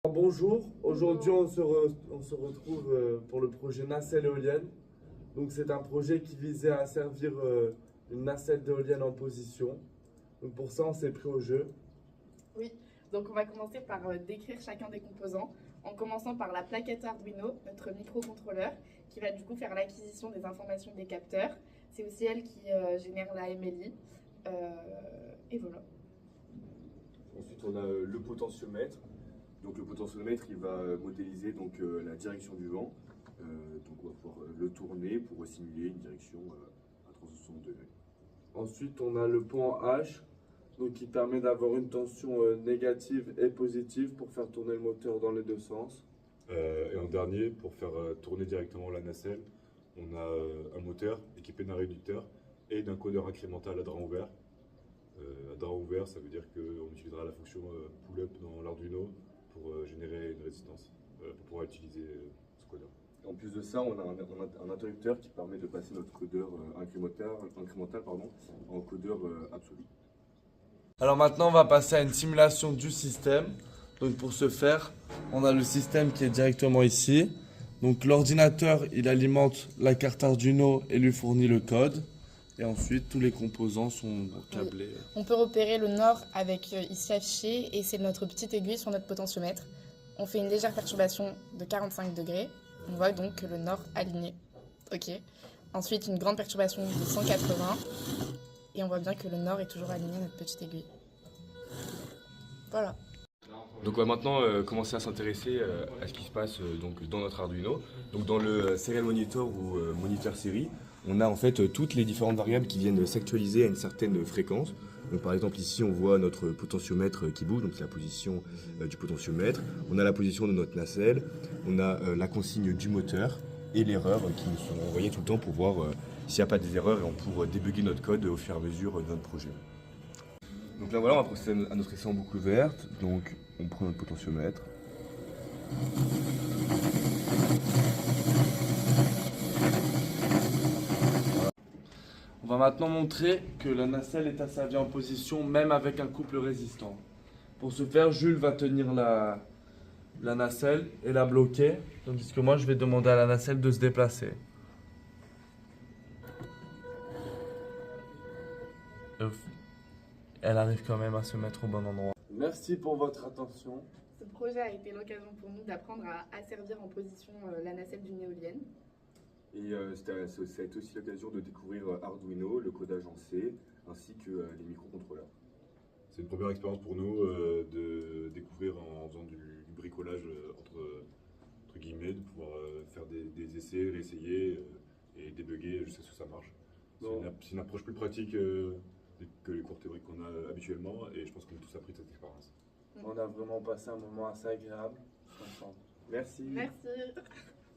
Bonjour, aujourd'hui on se retrouve pour le projet nacelle éolienne. Donc c'est un projet qui visait à servir une nacelle d'éolienne en position. Donc pour ça on s'est pris au jeu. Oui, donc on va commencer par décrire chacun des composants, en commençant par la plaquette Arduino, notre microcontrôleur, qui va du coup faire l'acquisition des informations des capteurs. C'est aussi elle qui génère la MLI. Et voilà. Ensuite, on a le potentiomètre. Donc le potentiomètre, il va modéliser la direction du vent. Donc on va pouvoir le tourner pour simuler une direction à 360 degrés. Ensuite on a le pont en H, donc qui permet d'avoir une tension négative et positive pour faire tourner le moteur dans les deux sens. Et en dernier, pour faire tourner directement la nacelle, on a un moteur équipé d'un réducteur et d'un codeur incrémental à drain ouvert. À drain ouvert, ça veut dire qu'on utilisera la fonction pull-up dans l'Arduino pour générer une résistance, pour pouvoir utiliser ce codeur. En plus de ça, on a un interrupteur qui permet de passer notre codeur incrémental en codeur absolu. Alors maintenant on va passer à une simulation du système. Donc pour ce faire, on a le système qui est directement ici. Donc l'ordinateur il alimente la carte Arduino et lui fournit le code. Et ensuite tous les composants sont câblés. On peut repérer le nord avec ici affiché, et c'est notre petite aiguille sur notre potentiomètre. On fait une légère perturbation de 45 degrés. On voit donc que le nord aligné. Ok. Ensuite une grande perturbation de 180. Et on voit bien que le nord est toujours aligné à notre petite aiguille. Voilà. Donc on va maintenant commencer à s'intéresser à ce qui se passe dans notre Arduino. Donc dans le serial monitor ou moniteur série, on a en fait toutes les différentes variables qui viennent s'actualiser à une certaine fréquence. Donc par exemple ici on voit notre potentiomètre qui bouge, donc c'est la position du potentiomètre. On a la position de notre nacelle, on a la consigne du moteur et l'erreur qui nous sont envoyées tout le temps pour voir s'il n'y a pas des erreurs et pour débugger notre code au fur et à mesure de notre projet. Donc là voilà, on va procéder à notre essai en boucle ouverte. Donc on prend notre potentiomètre. On va maintenant montrer que la nacelle est asservie en position même avec un couple résistant. Pour ce faire, Jules va tenir la nacelle et la bloquer, tandis que moi je vais demander à la nacelle de se déplacer. Elle arrive quand même à se mettre au bon endroit. Merci pour votre attention. Ce projet a été l'occasion pour nous d'apprendre à asservir en position la nacelle d'une éolienne. Et ça a été aussi l'occasion de découvrir Arduino, le codage en C, ainsi que les microcontrôleurs. C'est une première expérience pour nous de découvrir en faisant du bricolage entre guillemets, de pouvoir faire des essais, réessayer et débugger jusqu'à ce que ça marche. C'est une approche plus pratique que les cours théoriques qu'on a habituellement, et je pense qu'on a tous appris de cette expérience. On a vraiment passé un moment assez agréable ensemble. Merci. Merci.